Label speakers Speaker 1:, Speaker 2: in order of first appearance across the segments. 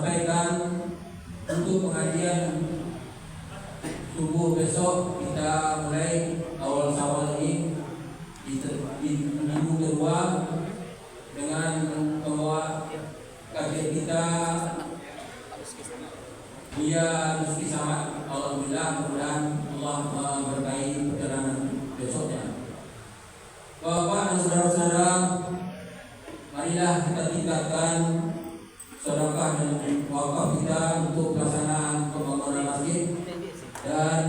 Speaker 1: sampaikan untuk pengajian subuh besok kita mulai awal Syawal ini di minggu kedua dengan membawa kajian kita Buya Rizky Samad. Alhamdulillah, mudah-mudahan Allah memberkahi perjalanan besoknya. Bapak dan saudara-saudara, marilah kita tingkatkan sedekah dan wakaf kita untuk pelaksanaan pembangunan masjid dan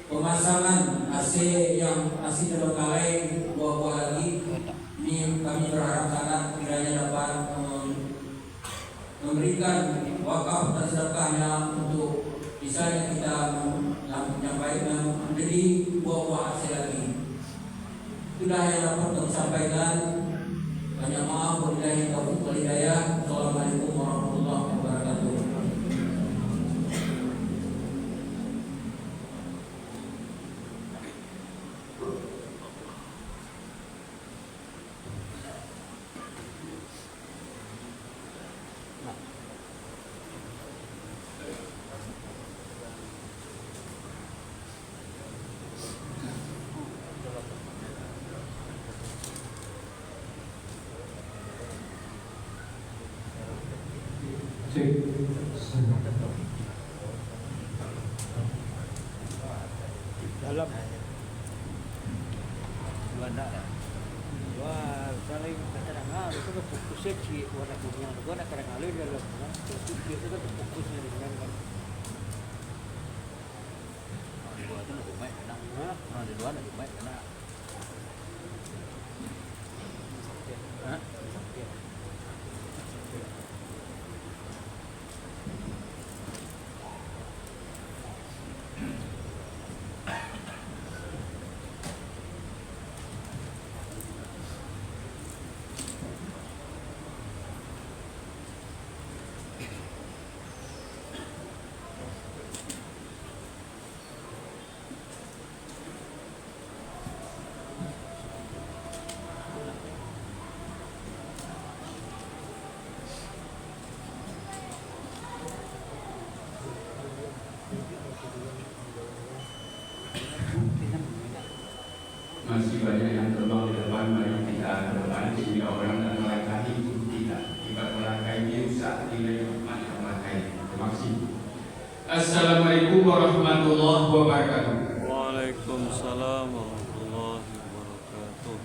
Speaker 1: pemasangan AC yang masih terbengkalai buah-buah lagi. Ini kami berharap sangat kiranya dapat memberikan wakaf dan sedekahnya untuk bisa kita menyampaikan menjadi buah-buah AC lagi. Itulah yang dapat kami sampaikan. Banyak maaf, wabillahi taufiq wal hidayah. Assalamualaikum warahmatullahi wabarakatuh.
Speaker 2: Dalam Juanda wah saling kadang-kadang itu kan fokusnya si warna kuning itu kan kadang-kadang dia dalam itu kan fokusnya dengan kan di luar itu lebih baik karena di luar lebih baik karena
Speaker 3: masih banyak yang terbang di depan, mari kita ke depan sehingga orang dan melangkahi kita. Jika melangkahinya rusak, nilai mana melangkahi. Terima kasih. Assalamualaikum warahmatullahi wabarakatuh.
Speaker 4: Waalaikumsalam warahmatullahi wabarakatuh.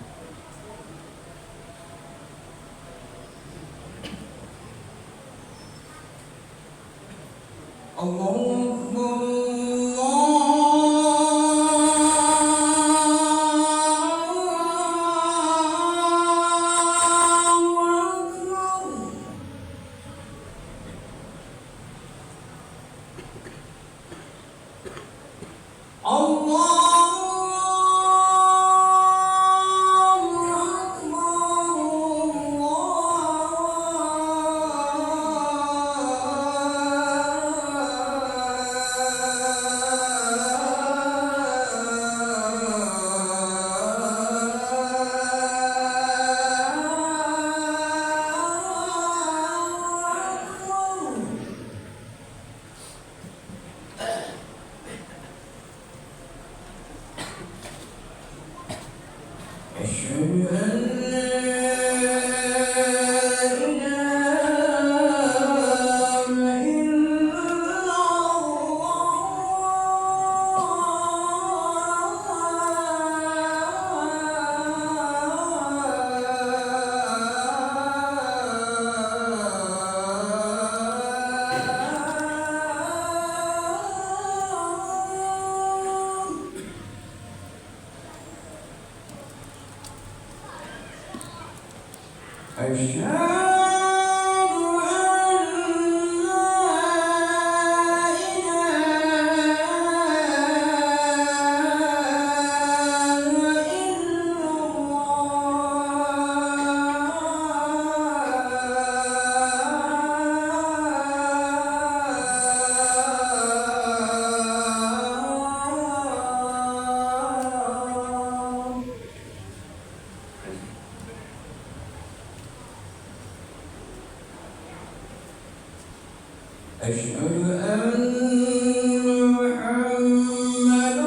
Speaker 1: أشهد أن محمدا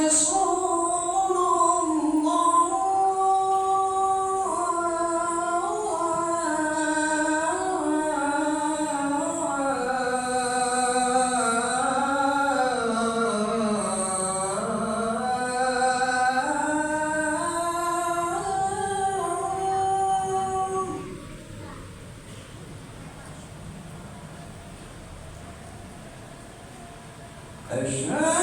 Speaker 1: رسول أشهد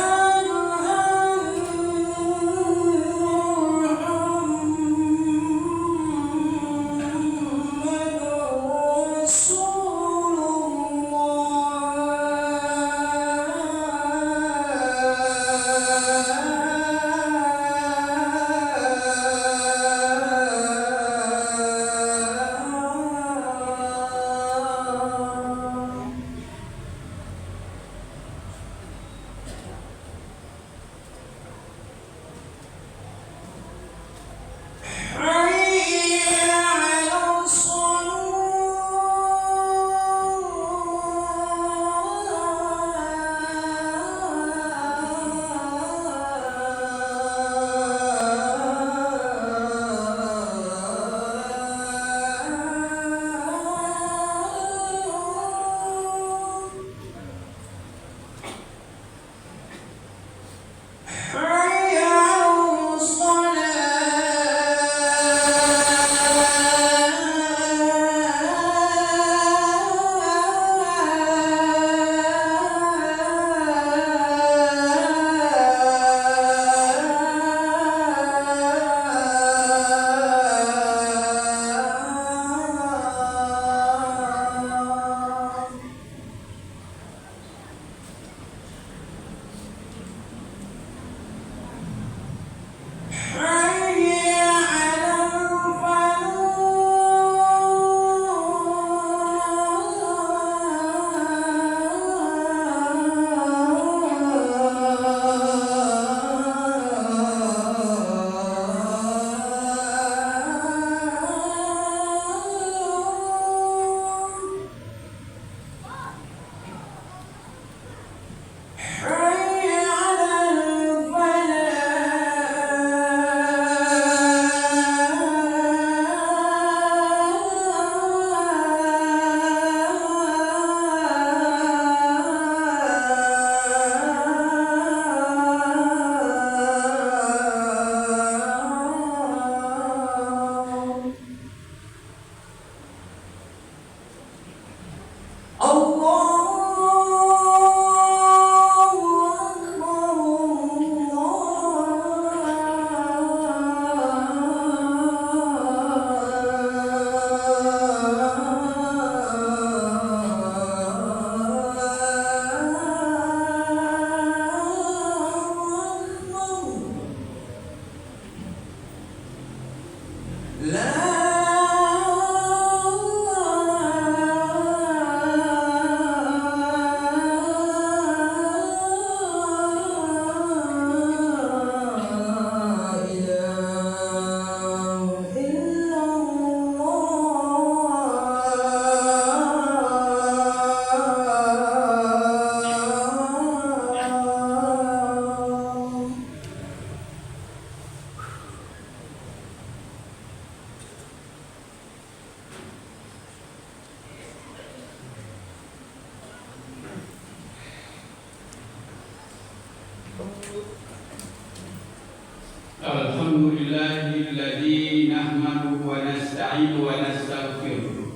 Speaker 3: Alhamdulillahilladzi nahmaduhu wa nasta'inuhu wa nastaghfiruh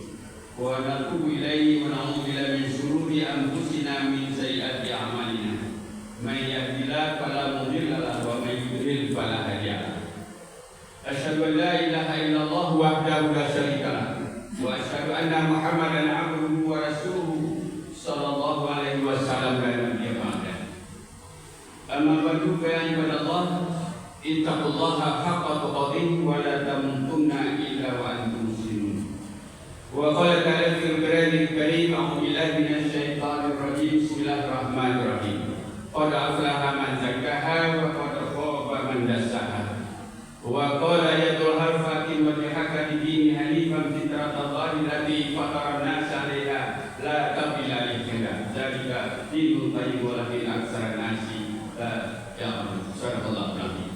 Speaker 3: wa natubu ilaihi wa na'udzu billahi min shururi anfusina min sayyiati a'malina may yahdihillahu fala mudilla lahu wa may yudlil fala hadiya lahu. Asyhadu an la ilaha illallah wahdahu la syarika lahu wa asyhadu anna Muhammadan 'abduhu wa rasuluhu sallallahu alaihi wasallam la nabiyya ba'da. Amma ba'du fa ya ibadallah ittaqullaha haqqa tuqatih wa la tamutunna illa wa antum muslimun. Wa qala ta'ala fil Qur'anil Karim a'udzu billahi minasy syaithanir rajim. Bismillahirrahmanirrahim. Qad aflaha man zakkaha wa qad khaba man dassaha. Wa qala ayatul harfatin wa dihaka dini hanifan fitratallahi allati fatara an-nasa 'alaiha la tabdila li dzalika dinul qayyim walakin aktsara nasi la ya'lamun. Sadaqallahu alazim.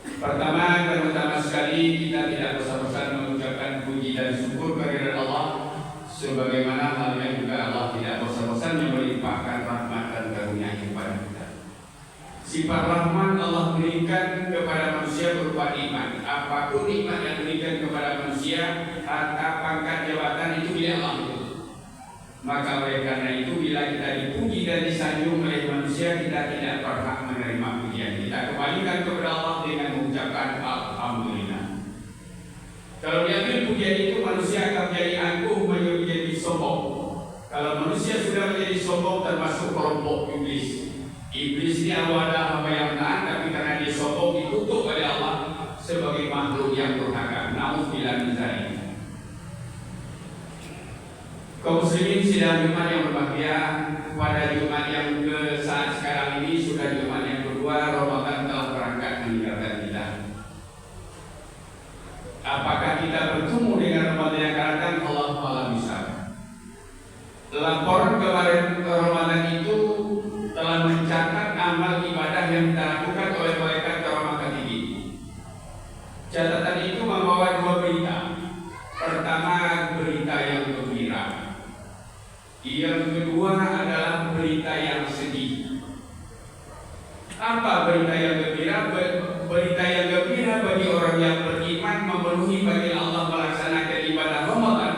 Speaker 3: Pertama sekali kita tidak bosan-bosan mengucapkan puji dan syukur kehadirat Allah, sebagaimana halnya juga Allah tidak bosan-bosan melimpahkan rahmat dan karunia kepada kita. Sifat rahmat Allah berikan kepada manusia berupa nikmat. Apapun nikmat yang diberikan kepada manusia, harta, pangkat, jabatan, itu milik Allah. Maka oleh karena itu bila kita dipuji dan disanjung oleh manusia, kita tidak berhak menerima pujian. Kita kembalikan kepada Allah dengan mengucapkan alhamdulillah. Kalau diambil pujian itu, manusia akan menjadi angkuh, menjadi sombong. Kalau manusia sudah menjadi sombong, termasuk kelompok iblis. Iblis ini adalah hamba yang taat, tapi karena dia sombong dikutuk oleh Allah sebagai makhluk yang durhaka. Nauzubillah min dzalik. Kaum muslimin sidang Jumat yang berbahagia, pada Jumat yang ke saat sekarang ini sudah Jumat yang kedua, Ramadan telah berangkat meninggalkan kita. Apakah kita bertemu dengan Ramadan yang akan datang? Allah Ta'ala bisa. Laporan kemarin Ramadan itu telah mencatat amal ibadah yang kita lakukan oleh malaikat rahmat tinggi. Catatan itu membawa dua berita. Pertama, berita yang gembira. Yang kedua adalah berita yang sedih. Apa berita yang gembira? Berita yang gembira bagi orang yang beriman, memenuhi bagi Allah, melaksanakan ibadah Ramadan,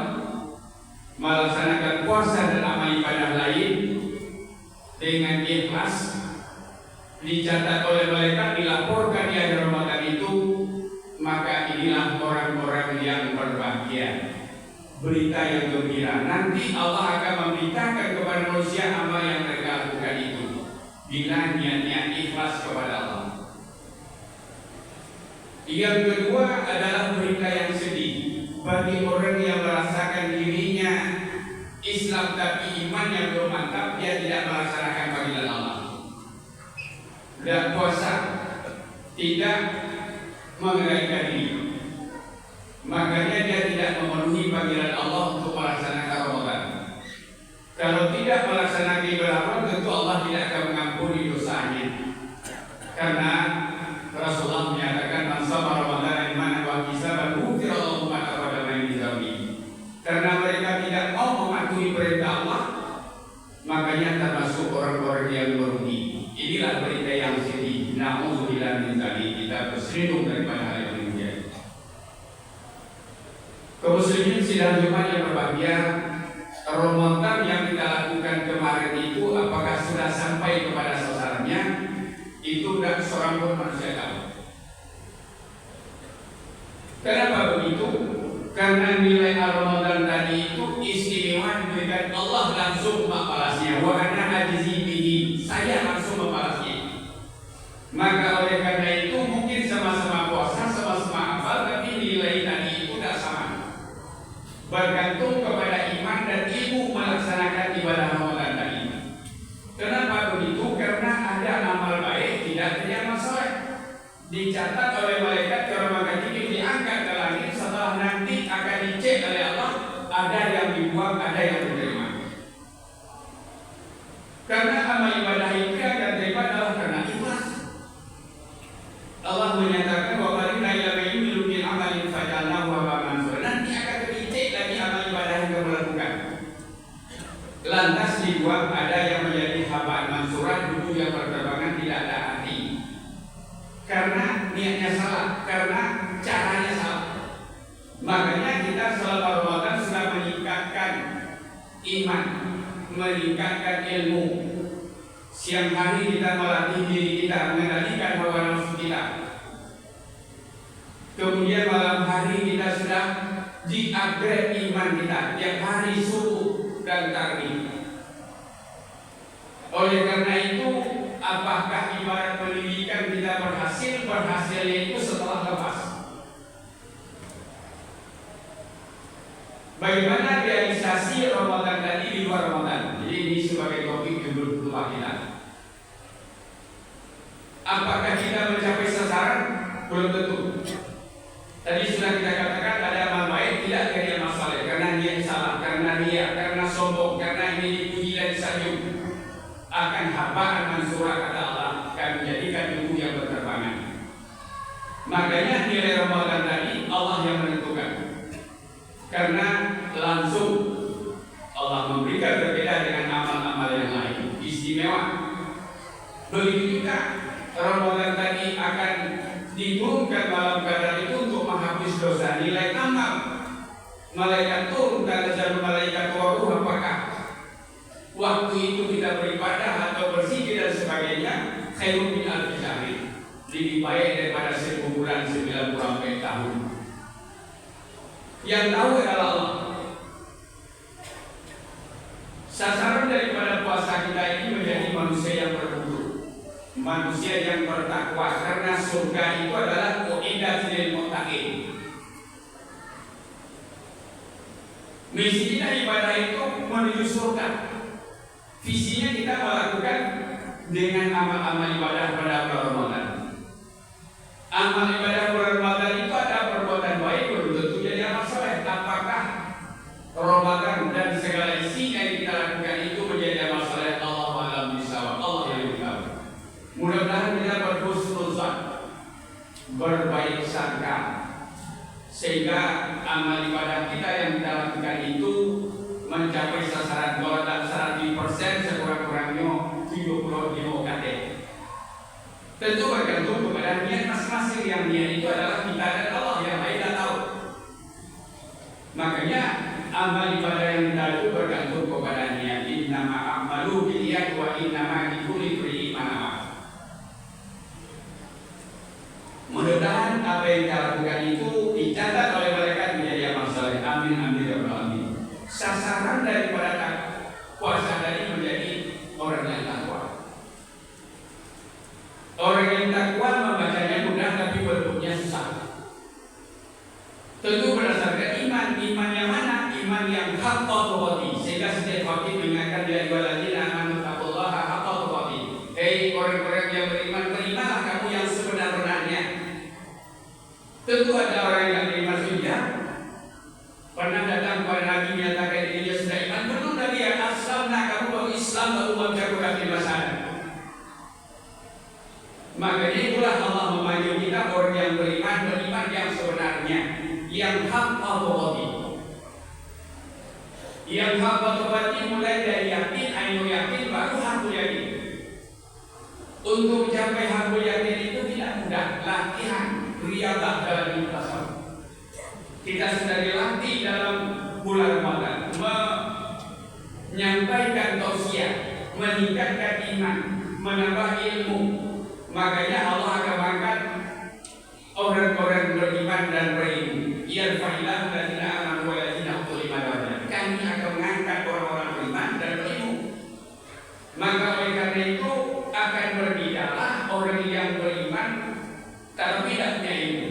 Speaker 3: melaksanakan puasa dan amal ibadah lain dengan ikhlas, dicatat oleh malaikat, dilaporkan di akhir Ramadan itu, maka inilah orang-orang yang berbahagia. Berita yang gembira. Nanti Allah akan memberitakan kepada manusia amal yang mereka lakukan itu, bila niatnya ikhlas kepada Allah. Yang kedua adalah berita yang sedih bagi orang yang merasakan dirinya Islam tapi imannya belum mantap, dia tidak melaksanakan panggilan Allah, tidak puasa, tidak mengeraikan diri. Makanya dia tidak memenuhi panggilan Allah untuk melaksanakan Ramadan. Kalau tidak melaksanakan ibadah Ramadan, tentu Allah tidak akan mengampuni dosanya. Karena Rasulullah menyatakan, "Man shoma Ramadan imanan wa ihtisaban ghufira lahu ma taqaddama min dzambi." Karena mereka tidak mau mematuhi perintah Allah, makanya termasuk orang-orang yang merugi. Inilah berita yang sedih. Nauzubillah min dzalik. Kita berlindung daripada hal yang demikian. Kaum muslimin sidang Jumat yang berbahagia, Ramadan yang kita lakukan kemarin itu apakah sudah sampai kepada sasarannya? Itu tidak seorang pun manusia tahu. Kenapa begitu? Karena nilai Ramadan tadi itu istimewa, diberikan Allah langsung membalasnya. Wa ana ajzi bihi, saya langsung membalasnya. Maka oleh karena itu mungkin sama-sama puasa, sama-sama amal, tapi nilai tadi itu tidak sama. Bergantung kepada iman dan ilmu melaksanakan ibadah Ramadan tadi. Kenapa begitu? Karena ada amal baik tidak terima soleh, dicatat oleh malaikat kehormatan tinggi, diangkat ke langit, setelah nanti akan dicek oleh Allah, ada yang dibuang, ada yang diterima. Karena amal ibadah itu akan terima adalah karena ikhlas. Allah menyatakan bahwa qarina ila mayyumilu min amalin fajalnahu wa mansur. Nanti akan dicek lagi amal ibadah yang kamu lakukan. Lantas dibuang, ada yang menjadi habaan mansurat, dulu yang berterbangan tidak ada arti. Karena niatnya salah, karena caranya salah. Makanya kita selama Ramadan sudah meningkatkan iman, meningkatkan ilmu. Siang hari kita melatih diri kita, mengendalikan hawa nafsu kita. Kemudian malam hari kita sudah di-upgrade iman kita, tiap hari subuh dan tarawih. Oleh karena itu, apakah ibarat pendidikan kita berhasil? Berhasilnya itu setelah lepas. Bagaimana realisasi Ramadan tadi di luar Ramadan? Jadi ini sebagai topik judul lupa kita. Apakah kita mencapai sasaran? Belum tentu. Tadi sudah kita katakan ada amal baik, tidak karena masalah, karena dia salah, karena dia, karena sombong, karena ini dipuji dan tersenyum akan habaan mansurah kata Allah, kami jadikan tubuh yang berterbangan. Makanya nilai Ramadan tadi Allah yang menentukan, karena langsung Allah memberikan berbeda dengan amal-amal yang lain, istimewa. Begitu juga Ramadan tadi akan diturunkan malam Qadar itu untuk menghapus dosa, nilai amal. Malaikat turun dan jalur malaikat waruh, apakah waktu itu kita beribadah atau berzikir dan sebagainya, khairun min alfi syahrin, lebih baik daripada 1000 bulan 90 tahun. Yang tahu adalah Allah. Sasaran daripada puasa kita ini menjadi manusia yang berwudu, manusia yang bertakwa, karena surga itu adalah uiddat lil muttaqin. Misi kita ibadah itu menuju surga. Visinya kita melakukan dengan amal-amal ibadah pada bulan Ramadan. Amal ibadah bulan Ramadan itu ada perbuatan baik, belum tentu jadi amal saleh. Apakah Ramadan dan segala isinya yang kita lakukan itu menjadi amal saleh? Allah a'lam bishawab, Allah yang lebih tahu. Mudah-mudahan kita berhusnul zan, berbaik sangka, sehingga amal ibadah kita yang kita lakukan itu mencapai sasaran. Kalau dalam 100% sekurang-kurangnya 75 KT. Tentu bergantung kepada niat masing-masing. Yang niat itu adalah kita dan Allah yang lain tahu. Makanya amal ibadah yang kita itu bergantung kepada niat. Innama a'malu binniyat wa innama likulli imri'in ma nawa. Mudah-mudahan apa yang kita lakukan itu dicatat oleh malaikat menjadi amal saleh. Amin amin ya rabbal alamin. Sasaran daripada puasa tadi menjadi orang yang takwa. Orang yang takwa membacanya mudah tapi berbuatnya susah. Tentu berdasarkan iman. Iman yang mana? Iman yang haqqa tuqati. Sehingga setiap waktu mengingatkan ya ayyuhalladzina amanu taqullaha haqqa tuqati. Hei orang-orang yang beriman, berimanlah kamu yang sebenar-benarnya. Tentu ada orang yang beriman sudah pernah datang kepada Nabi menyatakan dirinya sudah iman. Betul Nabi ya, aslamna, kamu baru Islam baru mengaku kafir masalah. Makanya itulah Allah memanggil kita orang yang beriman, beriman yang sebenarnya, yang haqqa tuqati. Yang haqqa tuqati mulai dari yakin, ainul yakin, baru hakul yakin. Untuk mencapai hakul yakin itu tidak mudah, latihan, riadah dalam ikhlasah. Kita sudah dilatih dalam bulan Ramadan menyampaikan tausiah, meningkatkan iman, menambah ilmu. Makanya Allah akan mengangkat orang-orang beriman dan berilmu. Yarfa'illahu alladziina aamanu wal ladziina utul ilma darajat. Kami akan mengangkat orang-orang beriman dan berilmu. Maka oleh karena itu akan berbidalah orang yang beriman tapi tidak punya ilmu.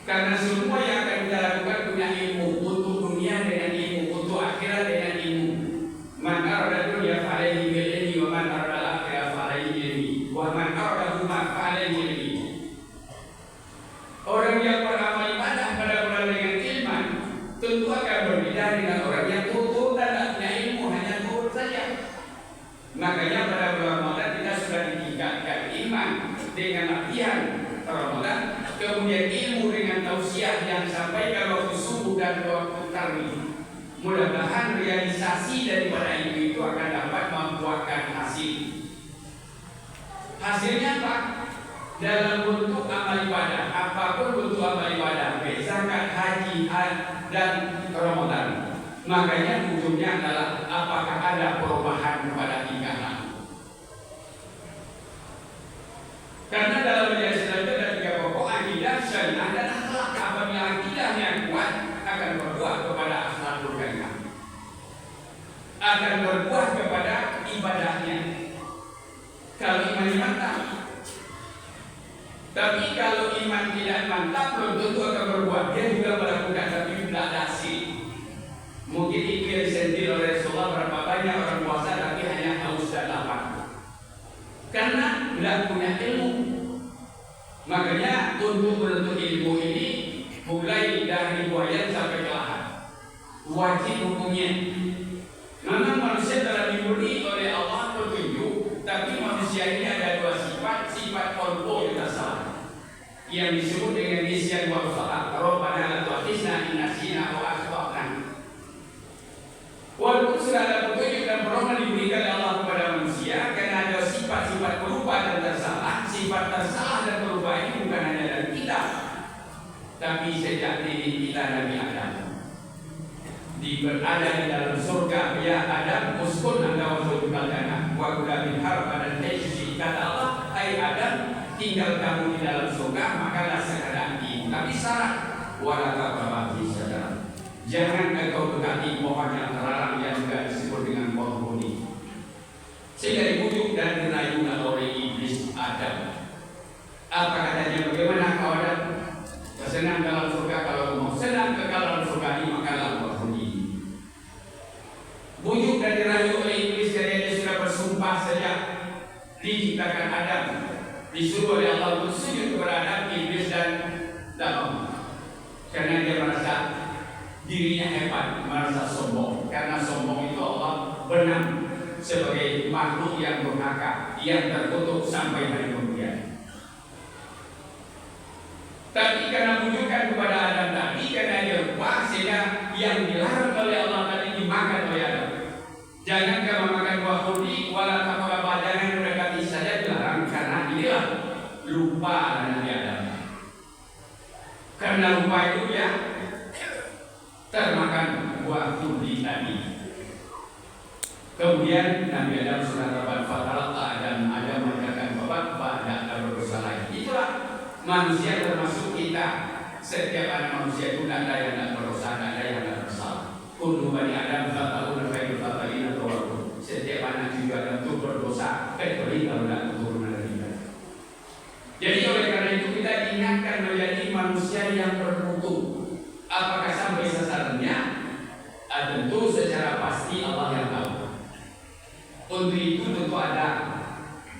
Speaker 3: Karena semua yang akan kita lakukan punya ilmu, untuk dunia dengan ilmu, untuk akhirat dengan ilmu. Man arada dunya fa'alaihi bil ilmi wa man arada al-akhirah fa'alaihi bil ilmi wa man arada huma fa'alaihi bil ilmi. Orang yang beramal ibadah pada bulan dengan ilmu tentu akan berbeda dengan orang yang tutur dan tidak punya ilmu, hanya turut saja. Makanya pada bulan Ramadan kita sudah ditingkatkan iman dengan latihan Ramadan, kemudian ilmu dengan tausiah yang disampaikan waktu subuh dan waktu tarawih. Mudah-mudahan realisasi daripada itu akan dapat membuahkan hasil. Hasilnya apa? Dalam bentuk amal ibadah, apapun bentuk amal ibadah, zakat, haji, dan Ramadan. Makanya ujungnya adalah apakah ada perubahan kepada tingkatan. Karena dalam menjadi Islam itu ada 3 pokok: akidah, syariah, dan akhlak. Apabila akidahnya kuat, akan berbuah kepada akhlakul karimah, akan berbuah kepada ibadahnya. Kalau iman mantap, tapi kalau iman tidak mantap, belum tentu akan berbuah. Dia juga melakukan tapi tidak ada hasil. Mungkin itu yang disentil oleh Rasulullah, berapa banyak orang puasa tapi hanya haus dan lapar, karena tidak punya ilmu. Makanya untuk menuntut ilmu ini mulai dari buayan sampai ke lahat, wajib hukumnya. Memang manusia telah dimulai yang disebut dengan nisyan wa khata. Rabbana la tu'akhizna in nasina aw akhtana. Walaupun sudah ada petunjuk dan pedoman diberikan oleh Allah kepada manusia, karena ada sifat-sifat pelupa dan tersalah. Sifat tersalah dan pelupa ini bukan hanya dari kita, tapi sejak diri kita Nabi Adam berada di dalam surga. Ya Adam, uskun anta wa zawjukal jannah wa kula min harbadan haythu kata Allah, hai Adam, tinggal kamu di dalam surga, makanlah sekadar ini. Tapi syarat wala taqrabu syajarah. Jangan engkau dekati pohon yang terlarang yang juga disebut dengan pohon ini. Sehingga dibujuk dan dirayu oleh iblis Adam. Apa katanya? Bagaimana kau Adam? Senang dalam surga, kalau mau senang ke dalam surga ini makanlah pohon ini. Bujuk dan dirayu oleh iblis, karena dia sudah bersumpah sejak diciptakan Adam, disuruh oleh Allah untuk sujud kepada Adam. Iblis dan karena dia merasa dirinya hebat, merasa sombong. Karena sombong itu Allah benam sebagai makhluk yang durhaka, yang terkutuk sampai hari kemudian. Tapi karena bujukan kepada Adam tadi, karena dia lupa, sehingga yang dilarang oleh Allah tadi dimakan oleh Adam. Jangan kamu makan buah khuldi, wala taqrabu, jangan mendekati saja dilarang, karena inilah lupa Nabi Adam. Karena lupa itu ya termakan buah khuldi tadi. Kemudian Nabi Adam sudah dapat fatalata dan Adam mengatakan bapak tidak berdosa lagi. Itulah manusia, termasuk kita. Setiap anak manusia itu tidak ada yang tidak berdosa, tidak ada yang tidak bersalah. Kullu bani Adam khata'un khairul khata'in atau setiap anak juga tentu berdosa, kecuali kalau tidak keturunan dari kita. Jadi oleh karena itu kita diingatkan menjadi manusia yang bermutu. Apakah sampai sasarannya? Tentu secara pasti Allah yang tahu. Untuk itu tentu ada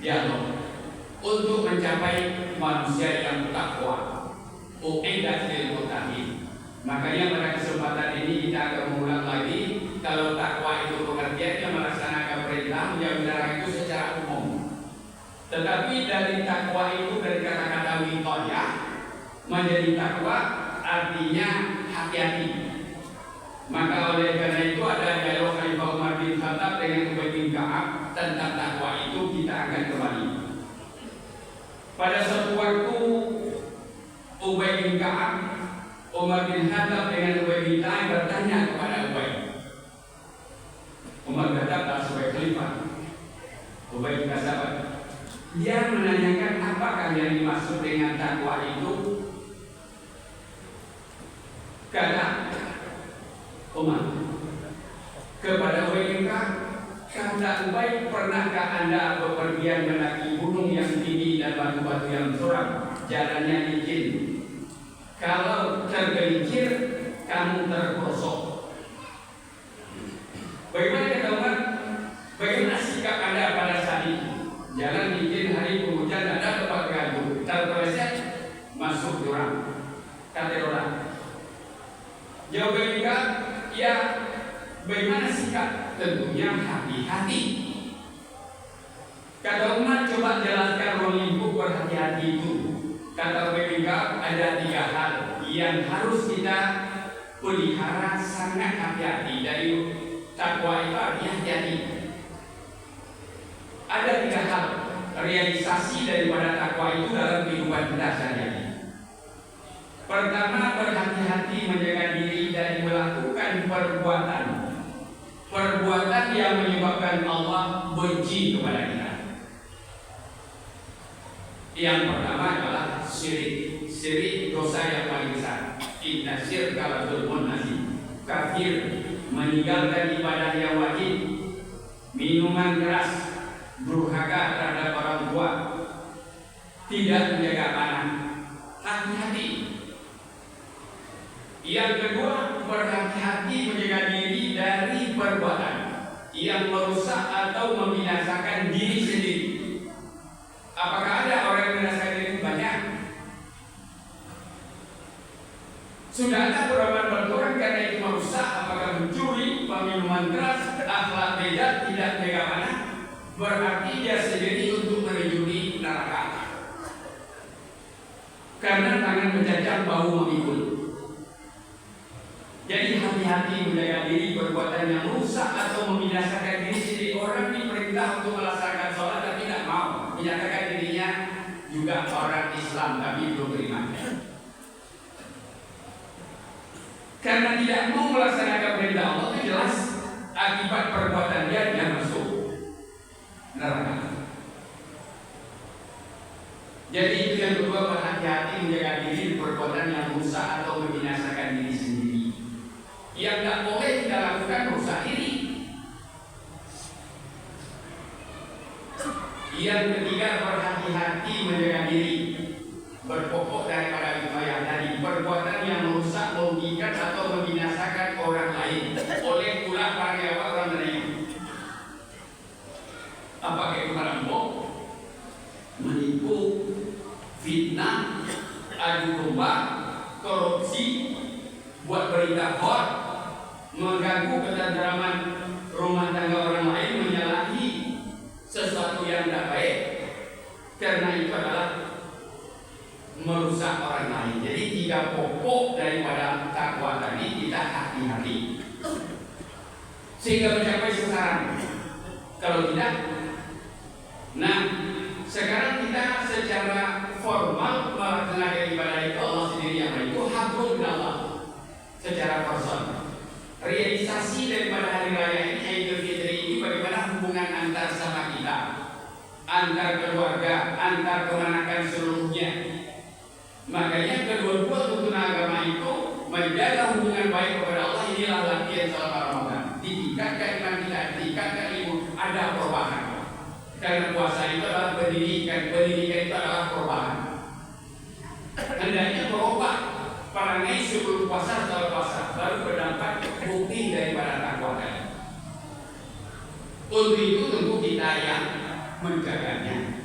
Speaker 3: dialog untuk mencapai manusia yang takwa. Uqiddat lil muttaqin. Makanya pada kesempatan ini kita akan mengulang lagi, kalau takwa itu pengertiannya melaksanakan perintah menjauhi larangan itu secara umum. Tetapi dari takwa itu, dari kata-kata wiqayah menjadi takwa, artinya hati-hati. Maka oleh karena itu ada dialog Khalifah Umar bin Khattab dengan Ubay bin Ka'ab tentang takwa itu. Kita akan kembali. Pada suatu waktu Ubay bin Ka'ab, Umar bin Khattab dengan Ubay bin Ka'ab bertanya kepada Ubay. Umar Khattab sebagai khalifah, Ubay bin Ka'ab, dia menanyakan apakah yang dimaksud dengan takwa itu. Kata Umar kepada Ubay bin Ka'ab, kata Ubay, pernahkah Anda bepergian mendaki gunung yang tinggi dan batu-batu yang suram, jalannya licin? Kalau tergelincir, kamu tergosok. Bagaimana kata Umar? Bagaimana sikap Anda pada saat itu? Jalan licin, hari penghujan, ada tempat gantung, terpeleset, masuk jurang, katerola. Jawaban juga, ya, bagaimana sikap? Tentunya hati-hati. Kata Umar, coba jelaskan ruang lingkup berhati-hati itu. Kata mereka, ada 3 hal yang harus kita pelihara sangat hati-hati. Dari takwa itu artinya hati-hati. Ada 3 hal realisasi daripada takwa itu dalam kehidupan kita sehari-hari. Pertama, berhati-hati menjaga diri dari melakukan perbuatan yang menyebabkan Allah benci kepada kita. Yang pertama adalah syirik. Syirik dosa yang paling besar. Inna syirka la dzulmun azim. Kafir, meninggalkan ibadah yang wajib, minuman keras, durhaka terhadap orang tua, tidak menjaga amanah. Hati-hati. Yang kedua, berhati-hati menjaga diri dari perbuatan yang merusak atau membinasakan diri sendiri. Apakah ada orang yang membinasakan diri? Banyak. Sudah ada perbuatan berkurang karena itu merusak. Apakah mencuri, minuman keras, akhlak beda, tidak menjaga amanah, berarti dia sendiri untuk menuju neraka. karena tangan mencacat bau memikul. Jadi hati-hati menjaga diri perbuatan yang rusak atau membinasakan diri sendiri. Orang diperintah untuk melaksanakan sholat tapi tidak mau, menyatakan dirinya juga orang Islam tapi belum beriman. Karena tidak mau melaksanakan perintah Allah, itu jelas akibat perbuatan dia masuk neraka. Jadi itu yang kedua, berhati-hati menjaga diri perbuatan yang rusak atau membinasakan diri sendiri. Yang tidak boleh kita lakukan rusak diri. Yang ketiga, berhati-hati menjaga diri. Berpokok daripada wilayah tadi, perbuatan yang merusak, merugikan atau membinasakan orang lain oleh pula karyawan orang lain. Apakah itu merampok, menipu, fitnah, adu domba, korupsi, buat berita hoax, mengganggu ketentraman rumah tangga orang lain, menyalahi sesuatu yang tidak baik, karena itu adalah merusak orang lain. Jadi tiga pokok daripada takwa tadi kita hati-hati sehingga mencapai sasaran. Kalau tidak, nah sekarang kita secara formal melaksanakan ibadah itu Allah sendiri yang itu hablum minallah secara personal. Realisasi daripada hari raya ini Idul Fitri ini bagaimana hubungan antar sama kita, antar keluarga, antar kemanakan seluruhnya. Makanya kedua-dua tuntunan agama itu menjaga hubungan baik kepada Allah. Inilah latihan selama Ramadan. Ditingkatkan iman kita, ditingkatkan ilmu, ada perubahan. Karena puasa itu adalah pendidikan, pendidikan itu adalah perubahan. Hendaknya berubah perangai sebelum puasa, setelah puasa, baru berdampak bukti daripada takwa tadi. Untuk itu tentu kita yang menjaganya.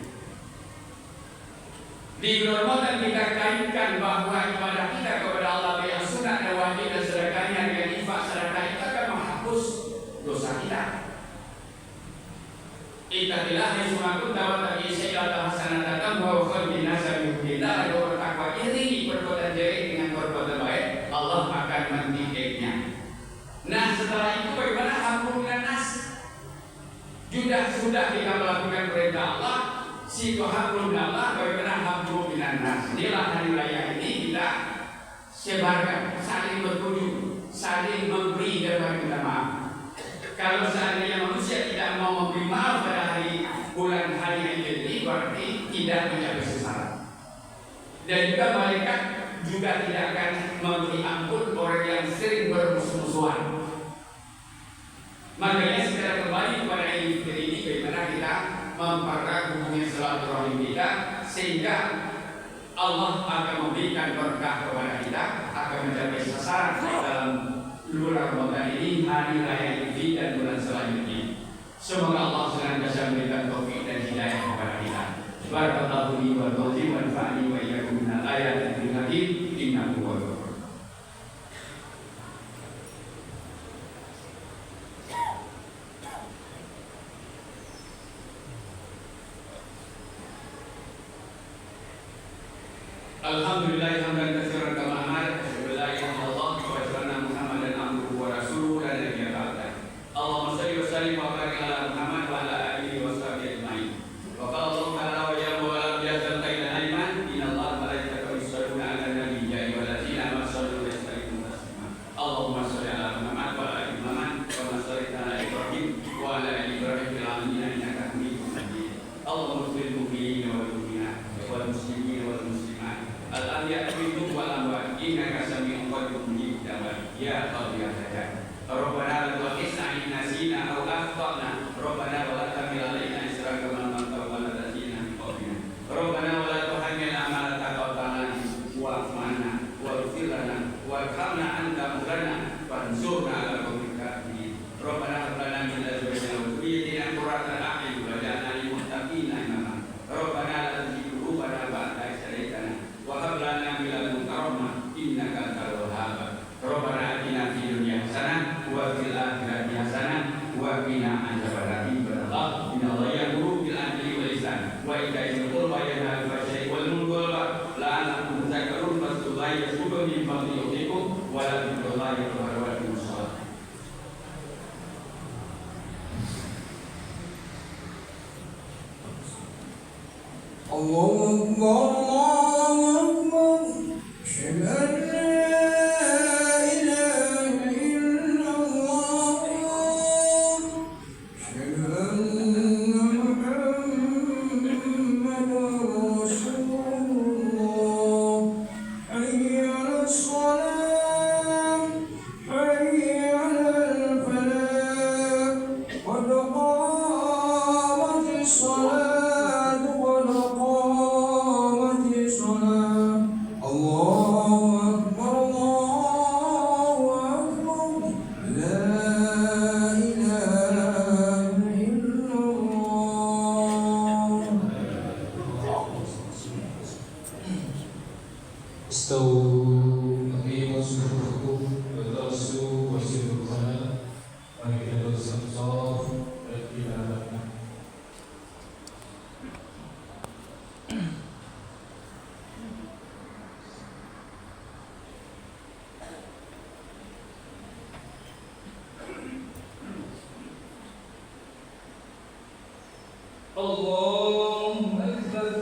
Speaker 3: Di Ramadan kita kaitkan bahwa ibadah kita kepada Allah yang sunat dan wajib dan sedekahnya dengan infak sedekah itu akan menghapus dosa kita. Ittaqillah haitsu kunta wattaqi sayyi'ata hasanatan wa khudh min nasabi kita. Ada orang takwa iri perbuatan jelek dengan perbuatan baik, Allah akan mendidiknya. Nah setelah itu bagaimana hablum minan nas? Sudah kita melakukan perintah Allah, si hablum minallah, bagaimana hablum minan nas? Inilah hari raya ini kita sebarkan, saling berkunjung, saling memberi dan meminta maaf. Kalau seandainya manusia tidak mau memberi maaf pada bulan hari ini, berarti tidak mencapai sasaran. Dan juga malaikat juga tidak akan memberi ampun orang yang sering bermusuh-musuhan. Makanya secara kembali kepada Idul Fitri ini, bagaimana kita mempererat hubungan silaturahim kita sehingga Allah akan memberikan berkah kepada kita, akan mencapai sasaran dalam bulan Ramadan ini, hari raya Idul Fitri dan bulan selanjutnya. Semoga Allah senantiasa memberikan taufik dan hidayah kepada kita. Barakallahu li wa lakum wa nafa'ani wa iyyakum minal ayatil hakim innahu huwal ghafur. Alhamdulillah hamdan katsiran kama amara wa la ilaha illallah wa sallallahu Muhammadan abduhu wa rasuluhu la nabiyya ba'da. Allahumma shalli wa sallim wa barik ala Muhammad wa ala alihi wa sahbihi ajma'in. Wa qala Allah ta'ala wa ya wa bi'adzal qaila aiman innallaha malaikatahu yusalluna 'alan nabiy ya ayyuhallazina amanu sallu 'alaihi wa sallimu taslima. Allahumma shalli ala Muhammad wa ala ali Muhammad kama shallaita ala Ibrahim wa ala ali Ibrahim fil 'alamin innaka Hamidum Majid. Allahumma ighfir lil mu'minina wal mu'minat wal muslimina wal muslimat al-ahya'i minhum wal amwat innaka sami'un qaribun mujibud da'wat ya qadiyal hajat. Rabbana la tu'akhidhna in nasina aw akhtana. Rabbana wa la tahmil 'alaina isran kama hamaltahu 'ala alladziina min qablina. Rabbana wa la tuhammilna ma la taqata lana wa'fu 'anna waghfir lana warhamna anta maulana fansurna 'alal qawmil kafirin. Rabbana hab lana min azwajina wa dhurriyyatina qurrata a'yun waj'alna lil muttaqina imama. Rabbana la tuzigh qulubana ba'da idh hadaytana wa hab lana min ladunka rahmah innaka antal wahhab. Rabbana atina fid dunya hasanah wa fil akhirati hasanah wa qina adzabannar. Innallaha ya'muru bil 'adli wal ihsan wa ita'i dzil qurba wa yanha 'anil fahsya'i wal munkari wal baghi la'allakum Bismillahirrahmanirrahim.
Speaker 1: Allahu Akbar, Asyhadu an la ilaha illallah, Asyhadu anna Muhammadar Rasulullah. Hayya 'alas shalah, hayya 'alal falah, qad qamatis shalah.
Speaker 5: استووا أقيموا صفوفكم وترسوا وسيروا الخلاء وانكدوا الصفصاف والكلاب. الله أكبر.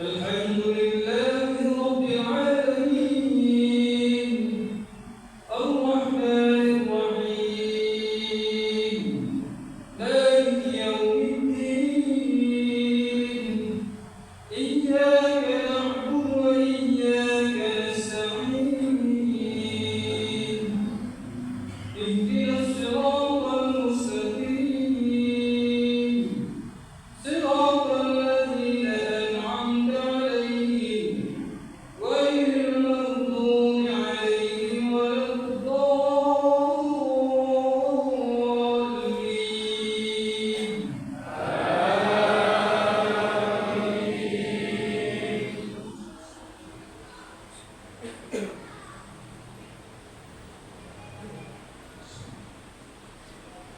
Speaker 5: الحمد لله رب العالمين الرحمن الرحيم مالك يوم الدين إياك نعبد وإياك نستعين اهدنا الصراط المستقيم صراط الذين أنعمت عليهم غير المغضوب عليهم ولا الضالين.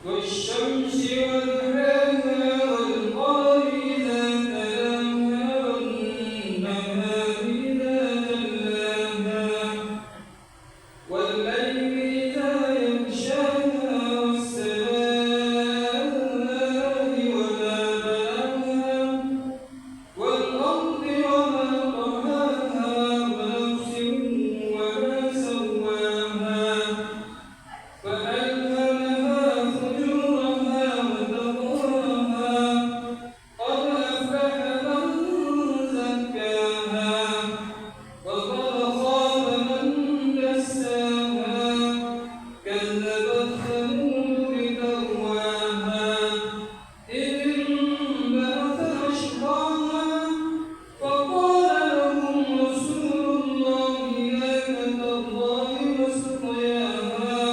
Speaker 5: والشمس والضحاها والقمر إذا تلاها والنهار إذا جلاها والليل إذا يغشاها والسماء وما بناها والأرض وما طحاها ونفس وما سواها فألهمها فجورها وتقواها قد أفلح من زكاها وقد خاب من دساها كذبت ثمود بتقواها إذ انبعث أشقاها فقال لهم رسول الله ناقة الله وسقياها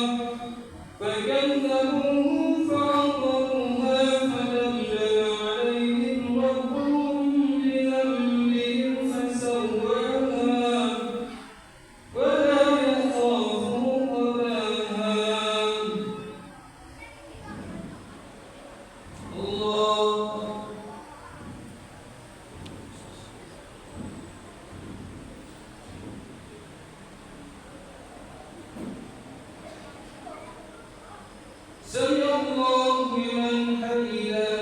Speaker 5: فكذبوه فعقروها فدمدم عليهم ربهم بذنبهم فسواها ولا يخاف عقباها. الله سمع الله لمن حمده.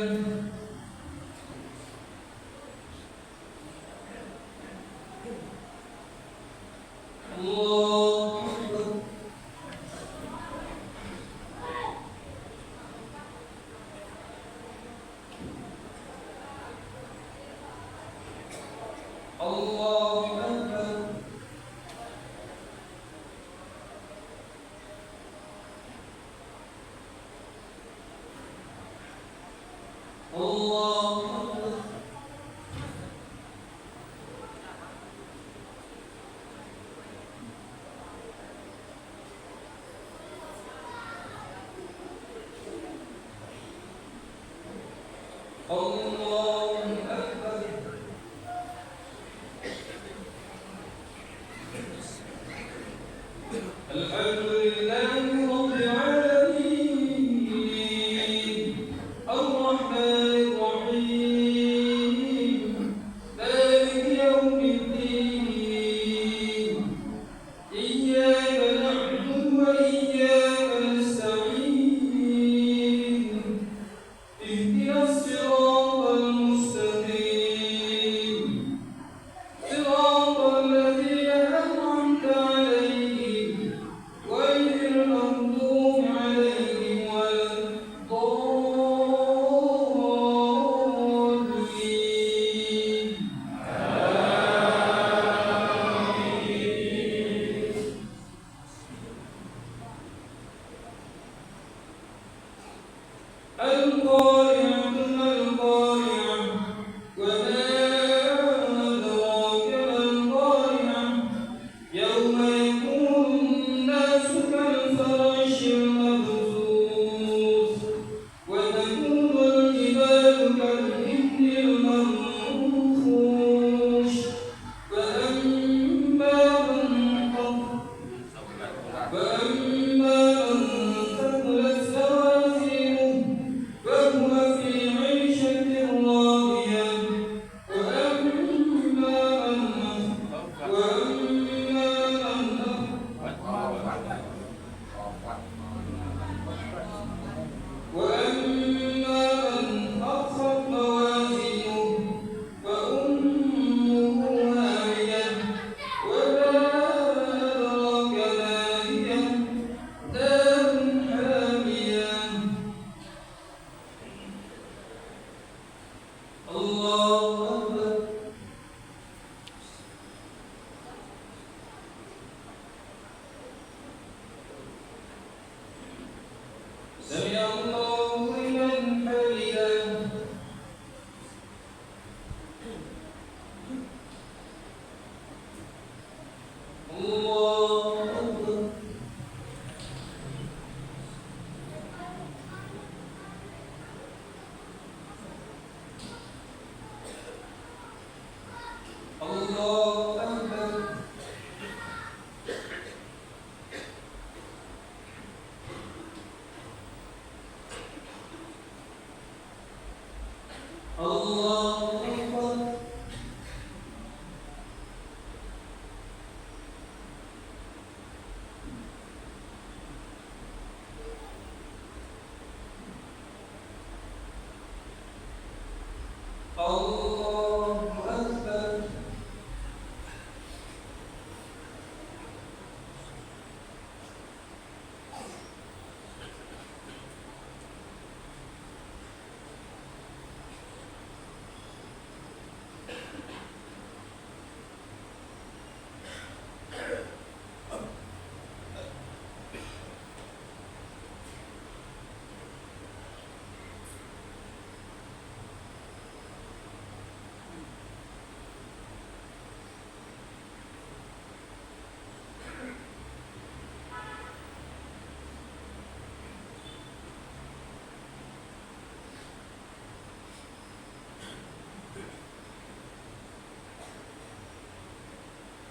Speaker 5: الله أكبر. الله أكبر. الله أكبر.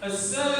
Speaker 5: السلام